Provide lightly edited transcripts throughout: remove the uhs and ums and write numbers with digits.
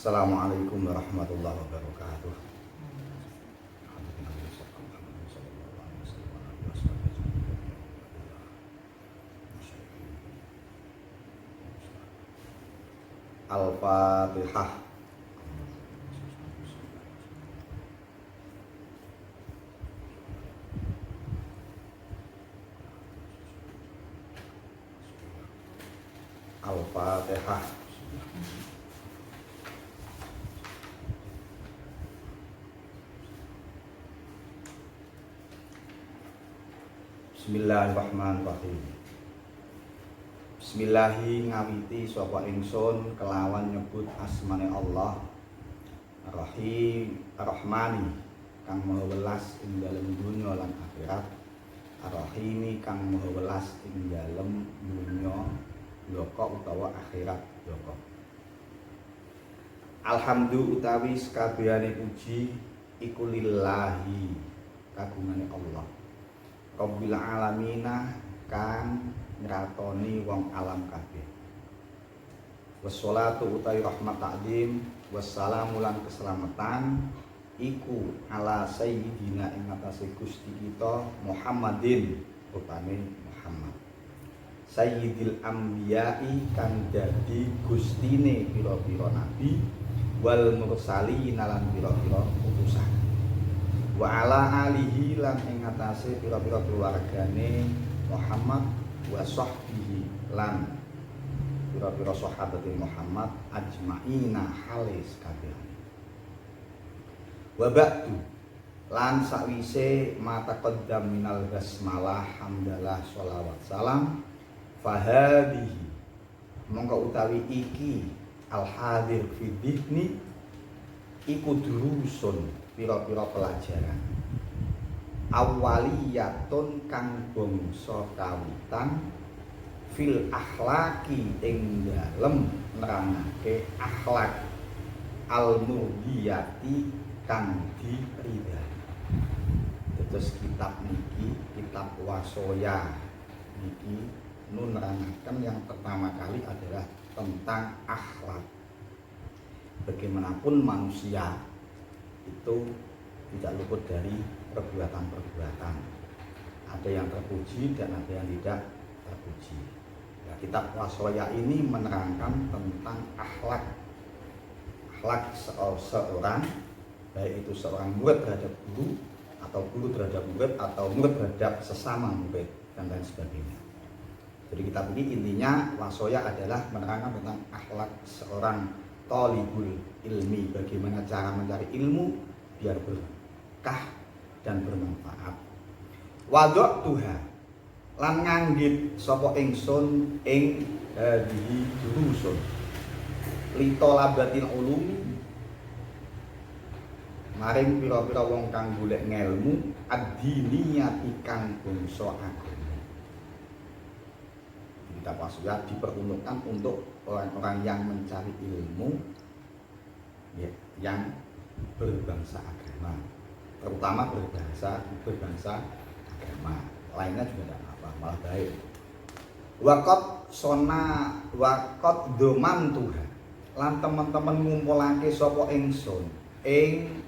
Assalamualaikum warahmatullahi wabarakatuh. Al-Fatihah. Al-Fatihah. Bismillahirrahmanirrahim. Bismillahi ngawiti sapa ingsun kelawan nyebut asmane Allah Ar-Rahim Ar-Rahmani kang maha welas ing dalem dunya lan akhirat, Ar-Rahimi kang maha welas ing dalem dunya loka utawa akhirat loka. Alhamdulillah utawi sakabehane puji iku lillahi kagungane Allah Rabbil alamina kang ngratoni wong alam kabeh. Wassalatu utawi rahmat takdim wassalamu lan keselamatan iku ala sayyidina ing atase Gusti kita Muhammadin rupane Muhammad. Sayyidil anbiya'i kang dadi gustine pira-pira nabi wal mursalin lan pira-pira utusan. Wa ala alihi lan ing atase pira-pira keluargane Muhammad wa sahbihi lan pira-pira sahabate Muhammad ajmaina halis kabeh. Wa ba'du lan sakwise mata qaddam minal basmalah hamdalah sholawat salam fahadihi mongko utawi iki al hadir fi dhihni iku durusun pira-pira pelajaran awaliyatun kang bangsa kawitan fil akhlaki ing dalem nerangake akhlak al murdiyati kang diridani. Terus kitab niki kitab wasoya niki nerangaken yang pertama kali adalah tentang akhlak. Bagaimanapun manusia itu tidak luput dari perbuatan-perbuatan. Ada yang terpuji dan ada yang tidak terpuji. Ya, kitab wasoya ini menerangkan tentang akhlak seorang, baik itu seorang murid terhadap guru atau guru terhadap murid atau murid terhadap sesama murid dan lain sebagainya. Jadi kitab ini intinya wasoya adalah menerangkan tentang akhlak seorang thalibul ilmi, bagaimana cara mencari ilmu biar berkah dan bermanfaat. Wadok Tuhan lan nganggit sapa ingsun ing hadihi durusun litolabatil ulumi maring pira-pira wong kang golek ngelmu ad-diniyati kang bangsa agama. Kitab wasoya diperuntukkan untuk orang-orang yang mencari ilmu ya, yang berbangsa agama, terutama berbangsa agama. Lainnya juga tidak apa, malah baik. Wakot doman Tuhan lan teman-teman ngumpulake sapa ingsun ing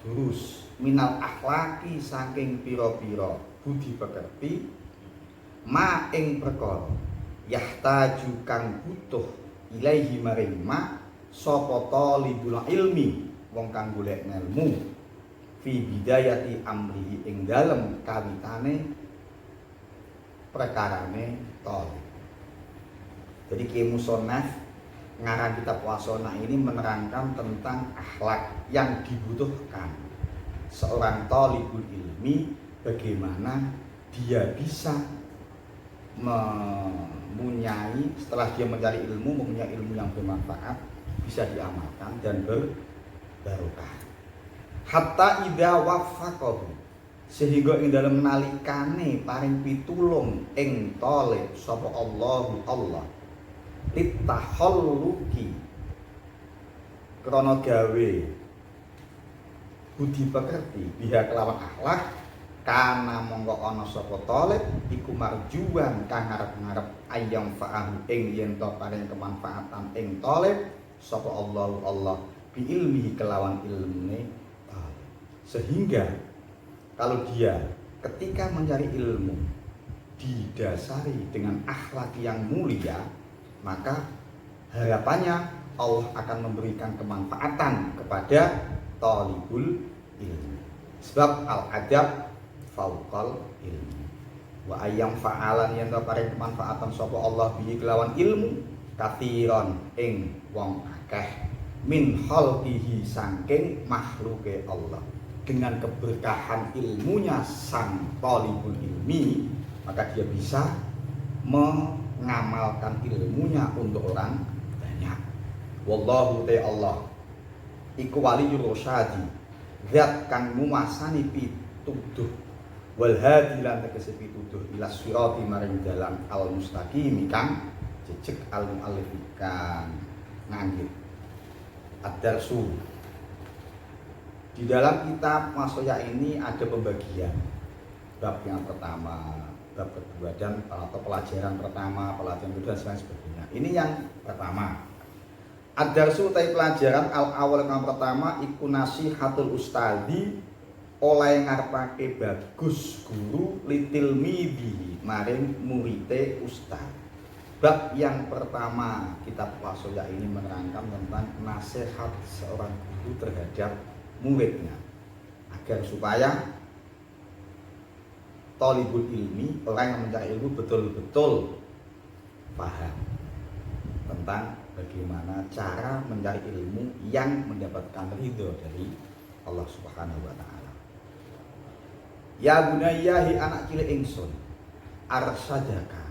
durus minal akhlaki saking pira-pira budi pekerti ma ing perkara yahtaju kang butuh ilaihi maring ma sapa talibul ilmi wong kang golek ilmu fi bidayati amrihi ing dalem kawitane perkarane talib. Jadi Ki Musonaf ngarang kitab wasona ini menerangkan tentang akhlak yang dibutuhkan seorang talibul ilmi, bagaimana dia bisa mempunyai setelah dia mencari ilmu, mempunyai ilmu yang bermanfaat, bisa diamalkan dan berbarokah. Hatta idza waffaqahu sehingga ing dalem nalikane paring pitulung ing talib sapa Allahu Allah litahalluki krana gawe budi pekerti biha kelawan akhlak kana mongko ana sapa talib iku marjuan kang ngarep-ngarep ayam fa'ahu ing yen to paring kemanfaatan ing talib sapa Allah bi ilmihi kelawan ilmune talib. Sehingga kalau dia ketika mencari ilmu didasari dengan akhlak yang mulia, maka harapannya Allah akan memberikan kemanfaatan kepada talibul ilmi. Sebab al-adab fauqal ilmi. Wa ayyam fa'alan yen paring kemanfaatan sapa Allah bi kelawan ilmu kathiron ing wong akeh min khalqihi saking makhluke Allah. Dengan keberkahan ilmunya sang talibul ilmi, maka dia bisa mengamalkan ilmunya untuk orang banyak. Wallahu ta'ala iku waliyur rasyadi, zat kang nguwasani pituduh, wal hadi lan tegese pituduh ila sirati maring dalan al mustaqim kang jejeg al muallif kang nganggit. Ad-darsu, di dalam kitab Wasoya ini ada pembagian bab yang pertama, bab kedua, dan atau pelajaran pertama, pelajaran kedua dan sebagainya. Ini yang pertama. Ad-darsu utai pelajaran al-awal yang pertama iku nasihatul ustadi, oleh ngarepake bagus guru litil midi maring murite ustad. Bab yang pertama kitab Wasoya ini menerangkan tentang nasihat seorang guru terhadap muridnya agar supaya talibul ilmi, orang yang mencari ilmu, betul-betul paham tentang bagaimana cara mencari ilmu yang mendapatkan ridho dari Allah Subhanahu wa taala. Ya bunayyahi anak cilik ingsun, arsadaka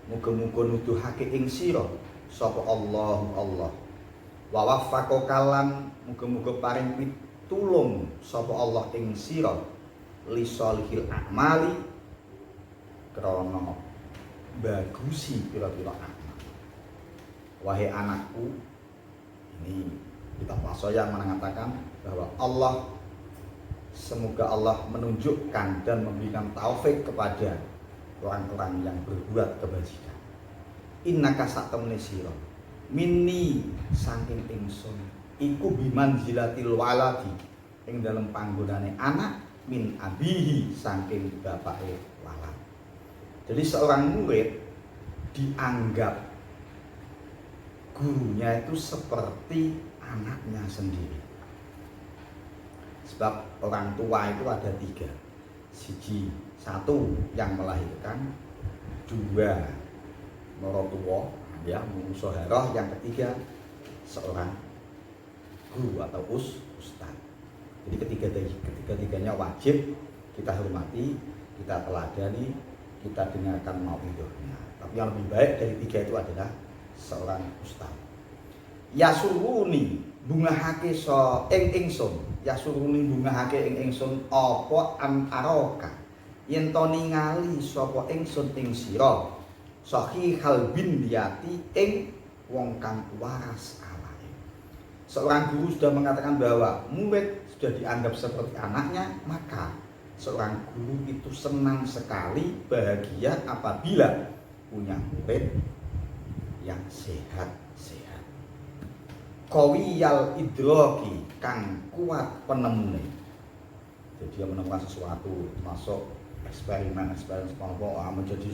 muga-muga nuduhake ing sira sapa Allah wa waffaqo kalan muga-muga paring pitulung sapa Allah ing sira li sholihil a'mali krana bagusi pira-pira amal. Wahai anakku, ini kita Wasoya mengatakan bahwa Allah, semoga Allah menunjukkan dan memberikan taufik kepada orang-orang yang berbuat kebajikan. Innaka satamne sira minni saking ingsun iku bimanzilatil waladi, ing dalam panggonane anak min abihi saking bapake walad. Jadi seorang murid dianggap gurunya itu seperti anaknya sendiri. Sebab orang tua itu ada tiga. Satu yang melahirkan, dua morotuwa, ya musoharoh, yang ketiga seorang guru atau ustad. Jadi ketiga-tiganya wajib kita hormati, kita teladani, kita dengarkan mauidhnya. Tapi yang lebih baik dari tiga itu adalah seorang ustad. Yasuruni bungahake so ing ingsun, yasuruni bungahake ing ingsun apa antaroka yen to ningali sapa ingsun ing sira sahihal bin yati ing wong kang waras awake. Seorang guru sudah mengatakan bahwa murid sudah dianggap seperti anaknya, maka seorang guru itu senang sekali, bahagia apabila punya murid yang sehat-sehat. Qawiyal idraki kang kuat penemune. Jadi dia menemukan sesuatu, masuk eksperimen menjadi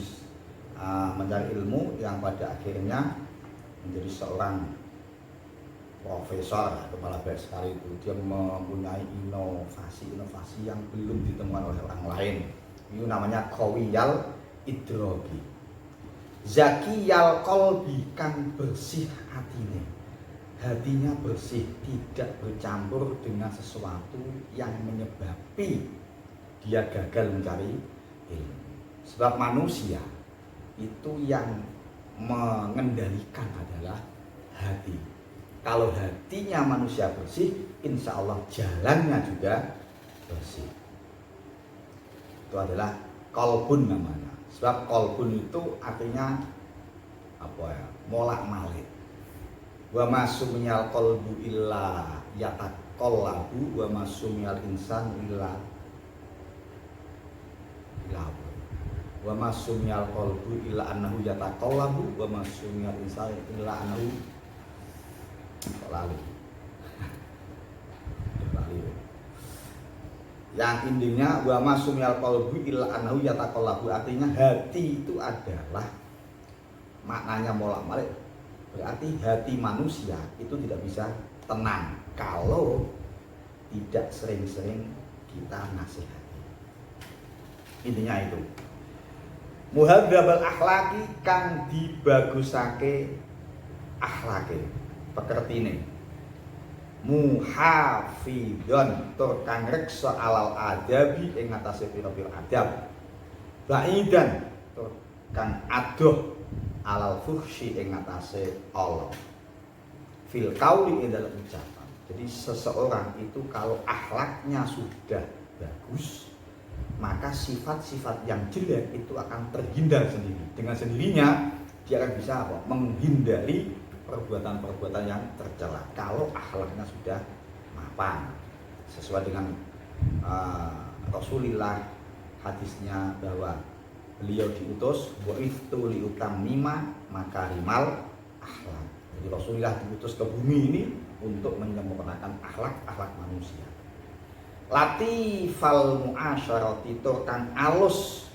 mencari ilmu yang pada akhirnya menjadi seorang profesor, kepala baik sekali itu. Dia mempunyai inovasi yang belum ditemukan oleh orang lain. Itu namanya qawiyal idraki. Zakiyal qalbi kang bersih hatine. Hatinya bersih, tidak bercampur dengan sesuatu yang menyebabi dia gagal mencari ilmu. Sebab manusia itu yang mengendalikan adalah hati. Kalau hatinya manusia bersih, insya Allah jalannya juga bersih. Itu adalah qalbun namanya. Sebab qalbun itu artinya apa ya? Molak-malik. Wa masumiyal qalbu illa yataqallabu wa masumiyal insan illa wa masumiyal qalbu illa annahu yataqallabu wa masumiyal insan illa annahu lalu. Yang intinya wa masumiyal qalbu illa annahu yataqallabu, artinya hati itu adalah maknanya molak-malik, berarti hati manusia itu tidak bisa tenang kalau tidak sering-sering kita nasihati. Intinya itu. Muhadzabal akhlaki kang dibagusake akhlake, pekertine. Muhafidon tur kang reksa alal adabi ing atase pira-pira adab. Baidan tur kang adoh alal fuhsyi ing atase Allah. Fil qauli ing dalam ucapan. Jadi seseorang itu kalau akhlaknya sudah bagus, maka sifat-sifat yang jelek itu akan terhindar sendiri. Dengan sendirinya dia akan bisa apa? Menghindari perbuatan-perbuatan yang tercela kalau akhlaknya sudah mapan. Sesuai dengan Rasulullah hadisnya bahwa beliau diutus bu'itsu liutammima makarimal akhlak. Jadi Rasulullah diutus ke bumi ini untuk menyempurnakan akhlak manusia. Latifal muasyarati tur kang alus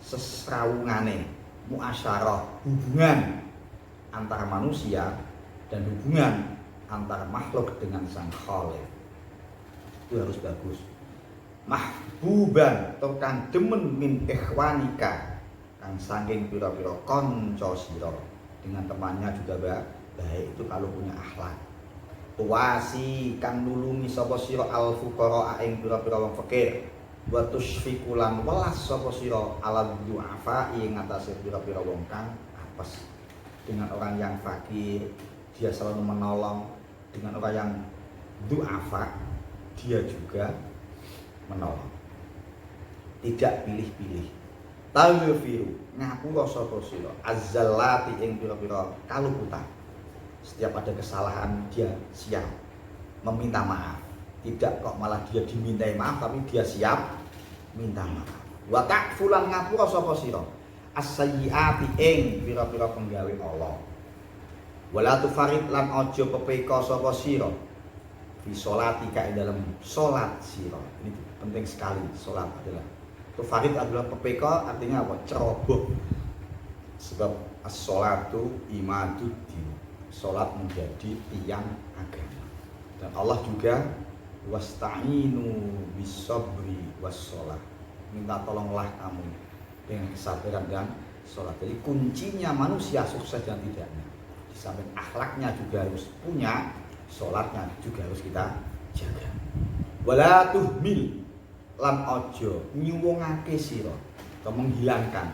sesrawungane, muasyarah hubungan antara manusia dan hubungan antara makhluk dengan sang Khaliq itu harus bagus. Mahbuban tur kang demen min ikhwanika kang saking pira-pira kanca sira, dengan temannya juga baik itu kalau punya akhlak. Tuwasi kang nulungi sapa sira al fuqara ing pira-pira wong fakir, wa tusfikulan welas sapa sira ala du'afa ing atase pira-pira wong kang apes. Dengan orang yang fakir dia selalu menolong, dengan orang yang du'afa dia juga menolong, tidak pilih-pilih. Taghfiru ngapura sapa sira azzallati ing pira-pira kaluputan. Setiap ada kesalahan dia siap meminta maaf, tidak kok malah dia dimintai maaf tapi dia siap minta maaf. Wa ta'fulan ngapura sapa sira as-sayyiati ing pira-pira penggawe Allah. Wala tufarid lan aja pepeka sapa sira fi sholatika ing dalam salat sira. Ini penting sekali. Salat adalah tufarid adalah pepeka, artinya apa? Ceroboh. Sebab as-sholatu imaduddin. Salat menjadi tiang agama. Dan Allah juga wasta'inu bis-sabri was-shalah. Minta tolonglah kamu dengan kesabaran dan sholat. Jadi kuncinya manusia sukses dan tidaknya, di samping akhlaknya juga harus punya, sholatnya juga harus kita jaga. Wala tuhmil lan ojo nyuwungake sira atau menghilangkan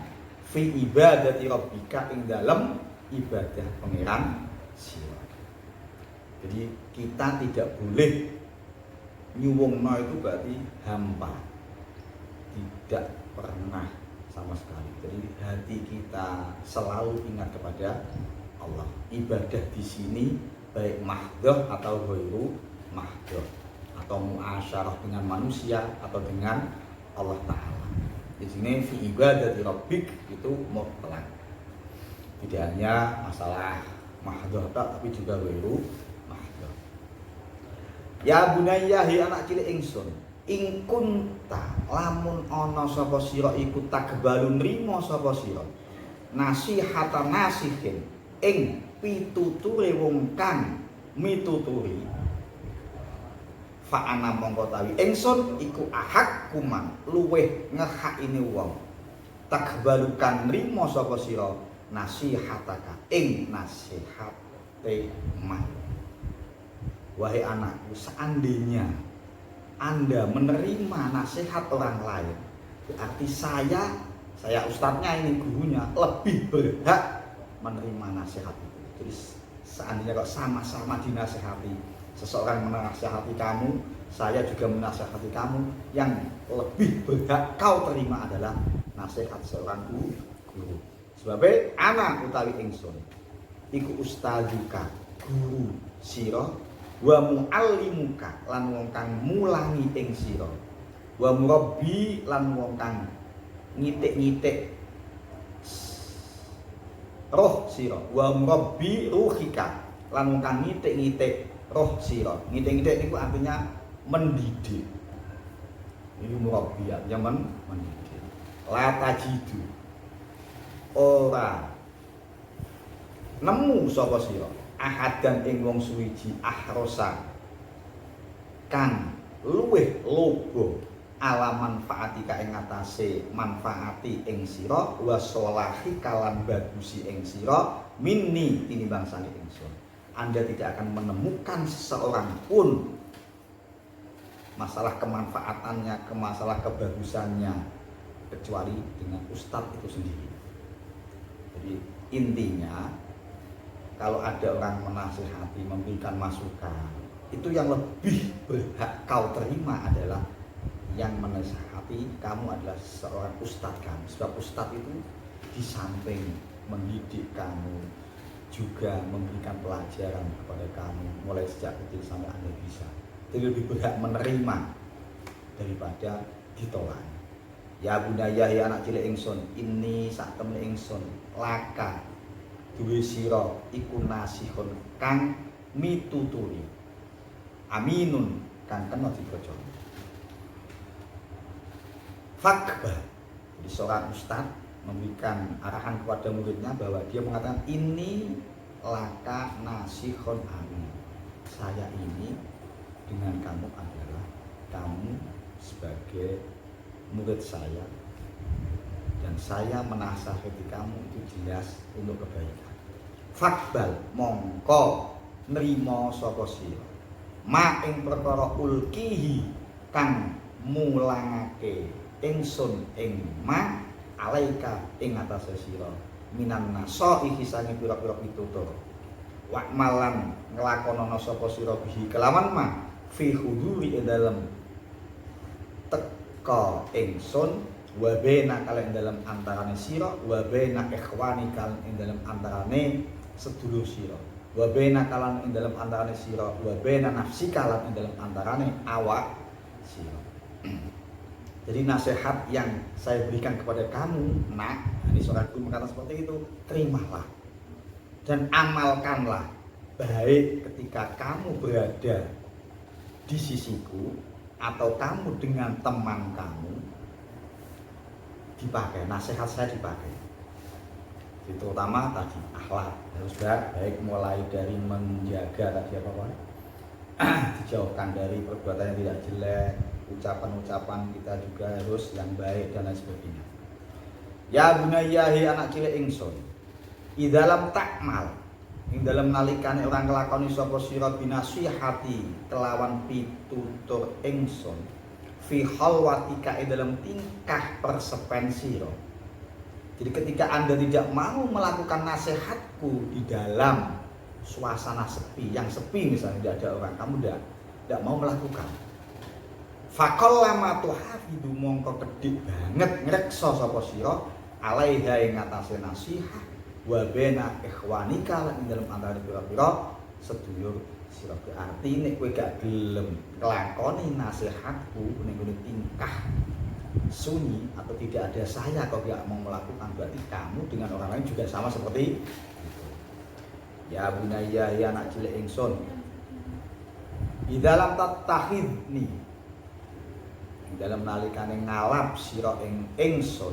fi ibadati rabbika ing dalam ibadah pangeran sira. Jadi kita tidak boleh nyuwungno itu berarti hampa, tidak pernah sama sekali. Jadi hati kita selalu ingat kepada Allah. Ibadah di sini baik mahdoh atau ghairu mahdoh, atau muasyarah dengan manusia atau dengan Allah Ta'ala. Di sini fi ibadati rabbik itu mutlak. Tidak hanya masalah mahdoh tapi juga ghairu mahdoh. Ya bunayya hi anak cilik ingsun, ing kunta lamun ana sapa sira iku takbalun nrimo sapa sira nasihatan nasihin ing pituture wong kang mituturi fa ana mongko tawi ingsun iku ahak kuman luweh ngehakine wong takbalukan nrimo sapa sira nasihataka ing nasihate man. Wahai anakku, seandainya Anda menerima nasihat orang lain, berarti saya ustadznya ini, gurunya, lebih berhak menerima nasihat itu. Jadi seandainya kok sama-sama dinasihati, seseorang menasihati kamu, saya juga menasihati kamu, yang lebih berhak kau terima adalah nasihat seorang guru. Sebabnya anak utawi ingsun iku ustaduka, guru sira, wa muallimuka lan wong kang mulangi ing sira, wa murabbi lan wong kang ngitik-ngitik roh sira, wa murabbi ruhika lan wong kang ngitik-ngitik roh sira. Ngitik-ngitik niku artinya mendidik. Ini murabbiyat yang mendidik. La tajidu ora nemu sapa sira ahadan ing wong suwiji ahrosa kang luweh lobo ala manfaati ka ing atase manfaati ing sira wa sholahi kalan bagusi ing sira minni tinimbang sane ingsun. Anda tidak akan menemukan seseorang pun masalah kemanfaatannya, masalah kebagusannya kecuali dengan ustadz itu sendiri. Jadi intinya kalau ada orang menasihati, memberikan masukan, itu yang lebih berhak kau terima adalah yang menasihati kamu adalah seorang ustadz kamu. Sebab ustadz itu di samping mendidik kamu juga memberikan pelajaran kepada kamu mulai sejak kecil sampai Anda bisa. Jadi lebih berhak menerima daripada ditolak. Ya bunaya ya anak cilik ingsun, ini sak temne ingsun laka duwe sira iku nasihun kang mituturi. Aminun kang kena dibaca. Fakba. Jadi seorang ustadz memberikan arahan kepada muridnya bahwa dia mengatakan ini laka nasihun amin. Saya ini dengan kamu adalah kamu sebagai murid saya dan saya menasihati kamu itu jelas untuk kebaikan. Fakbal mongko nrimo sapa sira ma ing perkara ulkihi kang mulangake ingsun ing ma alaika ing atase sira minan naso iki sange pira-pira pitutur wa malan nglakonana sapa sira bihi kelawan ma fi huduri ing dalem teka ingsun wa baina kalen dalam antarane sira wa baina ikhwani kalen ing dalam antarane sedulur sira wa baina kalan ing dalam antarane sira wa baina nafsi kalan ing dalam antarane awak sira. Jadi nasihat yang saya berikan kepada kamu, nak, ini seorang guru mengatakan seperti itu, terimalah dan amalkanlah, baik ketika kamu berada di sisiku atau kamu dengan teman kamu, dipakai, nasihat saya dipakai. Jadi terutama tadi akhlak harus baik, mulai dari menjaga tadi apa dijauhkan dari perbuatan yang tidak jelek, ucapan-ucapan kita juga harus yang baik dan lain sebagainya. Ya bunayyahi anak cilik ingsun, di dalam takmal, ing dalam nalikane orang kelakoni sapa sira binasihati kelawan pitutur ingsun fi halwatika ing dalam tingkah persepen sira. Jadi ketika Anda tidak mau melakukan nasihatku di dalam suasana sepi, yang sepi misalnya tidak ada orang, kamu tidak mau melakukan. Fakol lama tuhafidu mongko kedik banget ngreksa sapa sira alaiha ing atase nasihat wa bena ikhwanika lan ing dalem antara pira-pira sedulur sira. Berarti nek kowe gak gelem nglakoni nasihatku ning tingkah sunyi atau tidak ada saya kau gak mau melakukan, berarti kamu dengan orang lain juga sama seperti itu. Ya bunayya ya anak cilik ingsun, di dalam tattahid nih, di dalam nalikane ngalap sira ing ingsun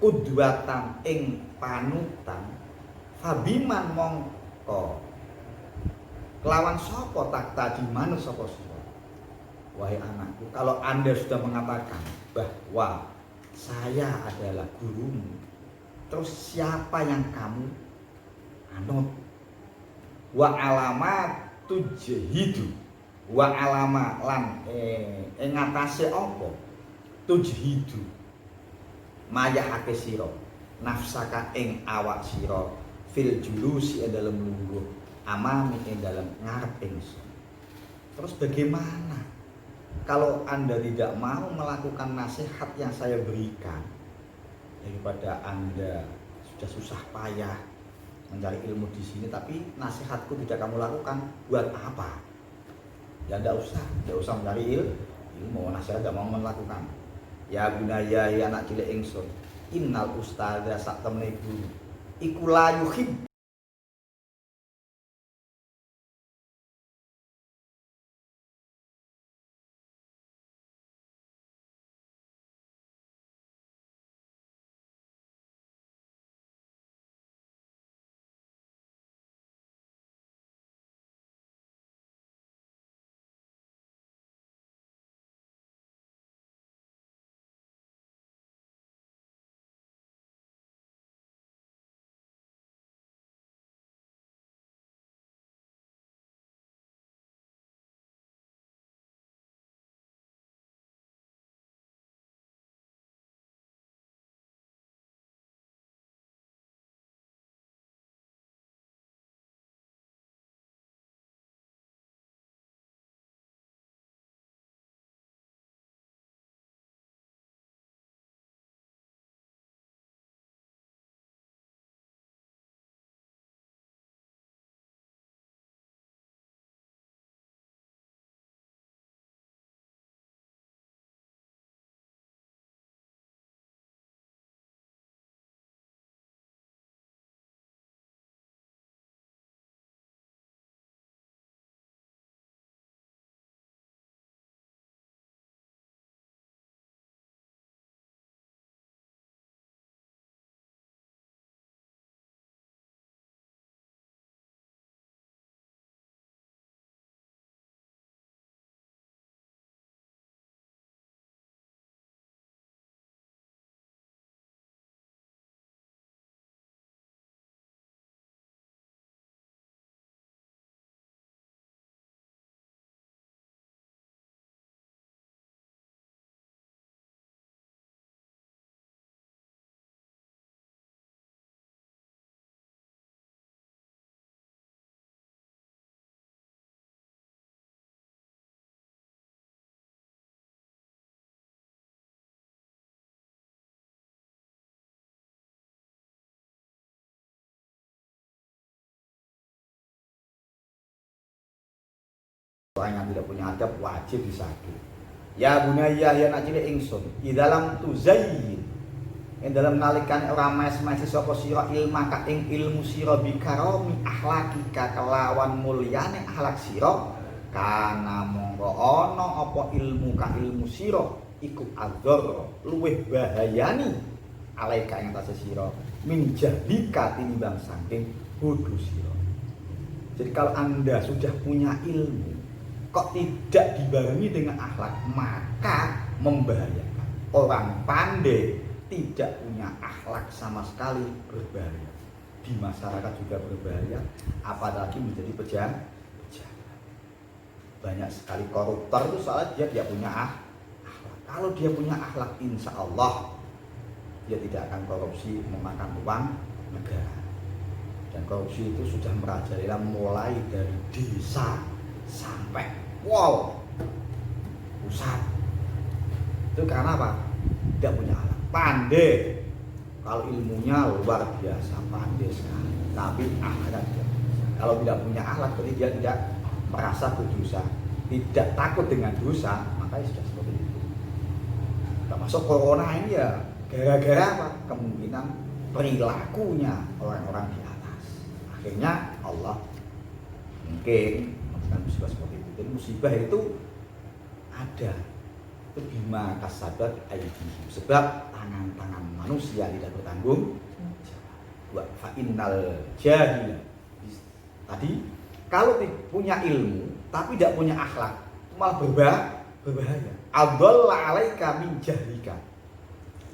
kudwatan ing panutan fabiman mongko kelawan sapa tak tadi manut sapa sira. Wahai anakku, kalau Anda sudah mengatakan bahwa saya adalah gurumu, terus siapa yang kamu anut? Wa alamat tujhidu wa alama lan ing atase apa tujhidu mayahake sira nafsaka ing awak sira fil julusi ing dalem lungguh amami ing dalem ngarep ingsun. Terus bagaimana kalau Anda tidak mau melakukan nasihat yang saya berikan, daripada Anda sudah susah payah mencari ilmu di sini tapi nasihatku tidak kamu lakukan, buat apa? Ya tidak usah mencari ilmu, nasihat tidak mau melakukan. Ya bunayya ya anak cilik ingsun, innal ustadza sak temne guru iku la yuhib orang yang tidak punya adab wajib disadu. Ya bunayya ya nak cilik ingsun, di dalam tuzayyin ing dalam nalikan ora mes-mes sapa sira ilmaka ing ilmu sira bikarami akhlakika kelawan mulyane akhlak sira kana monggo ana apa ilmu ka ilmu sira iku adzar luweh bahayani alaika ing atase sira min jahlika tinimbang saking bodho sira. Jadi kalau Anda sudah punya ilmu kok tidak dibarengi dengan akhlak maka membahayakan. Orang pandai tidak punya akhlak sama sekali berbahaya. Di masyarakat juga berbahaya, apalagi menjadi pejabat. Banyak sekali koruptor itu soalnya dia tidak punya akhlak. Kalau dia punya akhlak, insya Allah dia tidak akan korupsi memakan uang negara. Dan korupsi itu sudah merajalela mulai dari desa sampai pusat. Itu karena apa? Tidak punya akhlak. Pandai, kalau ilmunya luar biasa, pandai sekali, tapi akhlak tidak. Kalau tidak punya akhlak berarti dia tidak merasa berdosa, tidak takut dengan dosa, maka sudah seperti itu. Termasuk corona ini ya gara-gara apa? Kemungkinan perilakunya orang-orang di atas. Akhirnya Allah mungkin memberikan musibah seperti itu. Jadi musibah itu ada. Itu bima kasabat aydihim, sebab tangan-tangan manusia tidak bertanggung jawab. Fa innal jahil tadi kalau punya ilmu tapi tidak punya akhlak malah berbahaya. Adalla alaika min jahlika.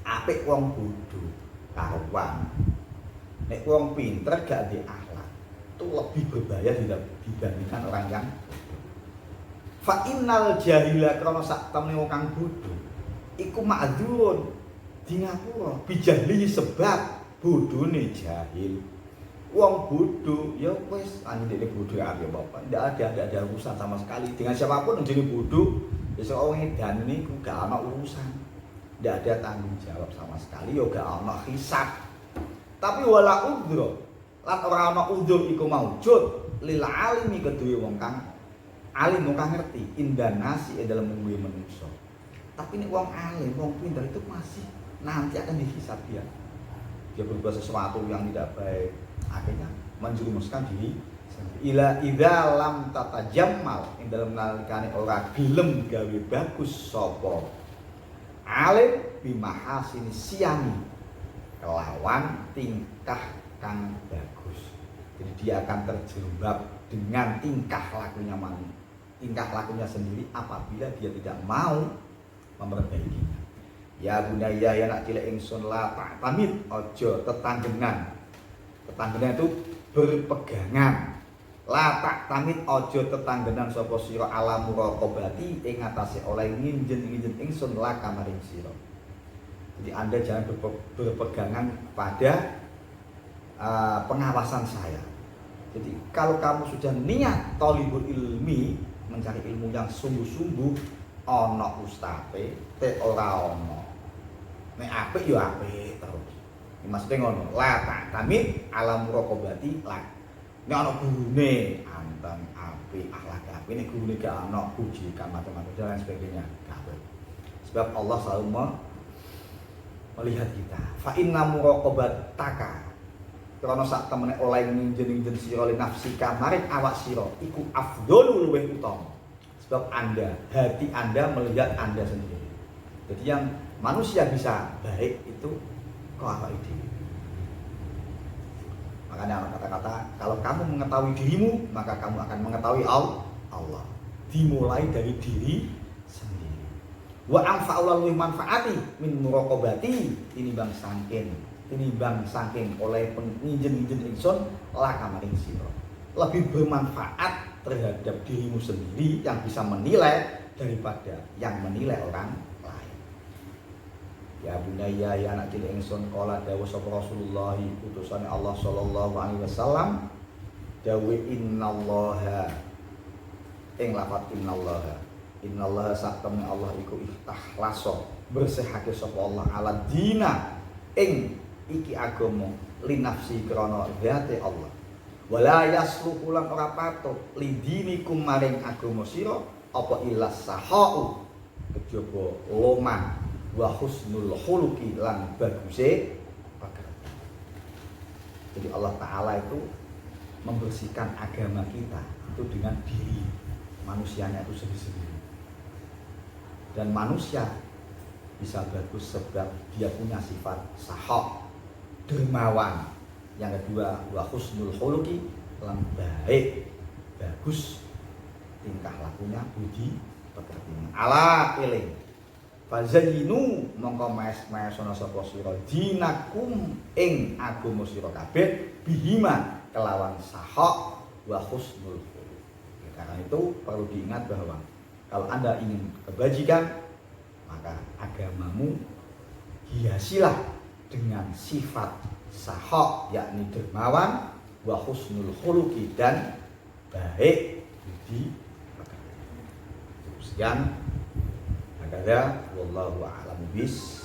Apik wong bodoh karuan. Nek wong pinter gak di akhlak itu lebih berbahaya dibandingkan orang yang fa innal jahila krana sak temene wong kang bodho iku ma'dzurun di ngapura bijahli sebab bodhone jahil. Wong bodho ya wis anjene bodho ya Bapak. Tidak ada urusan sama sekali dengan siapapun jenenge bodho. Ya wong edan niku gak ana urusan. Tidak ada tanggung jawab sama sekali, ya gak ana hisab. Tapi wala udzur lan ora ana udzur iku maujud lil alimi kedue wong kang alim wong kang ngerti indanasi dalam mungguhe manusia. Tapi nek wong alim, wong pintar itu masih nanti akan dihisab dia. Dia berbuat sesuatu yang tidak baik, akhirnya menjerumuskan diri ila idza lam tatajammal ing dalam nalikane ora gelem gawe bagus sapa alim bimahasini siyami kelawan tingkah kang bagus. Jadi dia akan terjerembab dengan tingkah lakunya sendiri apabila dia tidak mau memperbaikinya. Ya bunayya ya nak cilik ingsun la pamit ojo tetanggenan. Tetanggenan itu berpegangan. La tamit ojo tetanggenan sapa sira ala muraqabati ing atase oleh nginjen-nginjen ingsun la kamaring sira. Jadi Anda jangan berpegangan pada pengawasan saya. Jadi kalau kamu sudah niat thalibul ilmi, mencari ilmu yang sungguh-sungguh, ana ustape te ora ana. Nek apik ya apik terus. Maksudnya ngono, la tamit ala muraqabati la. Nek ana gurune anteng apik, akhlak apik, nek gurune gak ana pujikan macam-macam dan sebagainya. Sebab Allah selalu melihat kita. Fa inna muraqabataka karena sak temene oleh nginjen-nginjen sira li nafsika maring awak sira iku afdhalul luweh utama. Sebab hati Anda melihat Anda sendiri. Jadi yang manusia bisa baik itu kok awak itu. Makanya kata-kata kalau kamu mengetahui dirimu maka kamu akan mengetahui Allah. Dimulai dari diri sendiri. Wa anfa'ul manfaati min muraqabati tinimbang saking oleh penginjen-injen ingsun laka maring sira. Lebih bermanfaat terhadap dirimu sendiri yang bisa menilai daripada yang menilai orang lain. Ya bunayya ya anak cilik ingsun qala dawuh sapa Rasulullah utusane Allah sallallahu alaihi wasallam dawuh innallaha ing lafaz innallaha sak temne Allah iku ikhlaso bersihake sapa Allah ala dina ing iki agama linafsi krana zate Allah Wala yasluhu lan ora patut lidinikum maring agama sira apa ilas sahau kejaba loman wa husnul khuluqi lan baguse pekerti. Jadi Allah Ta'ala itu membersihkan agama kita itu dengan diri manusianya itu sendiri-sendiri. Dan manusia bisa bagus sebab dia punya sifat sahab, dermawan. Yang kedua wa husnul khuluqi lan baik, bagus tingkah lakunya, budi pekertinya. Ala eling fazayyinu mongko maesana sapa sira dinakum ing agama sira kabeh bihima kelawan sahab wa husnul khuluq. Karena itu perlu diingat bahwa kalau Anda ingin kebajikan, maka agamamu hiasilah dengan sifat sahab, yakni dermawan, wa husnul khuluqi dan baik budi pekerti. Sekian, wallahu a'lam bis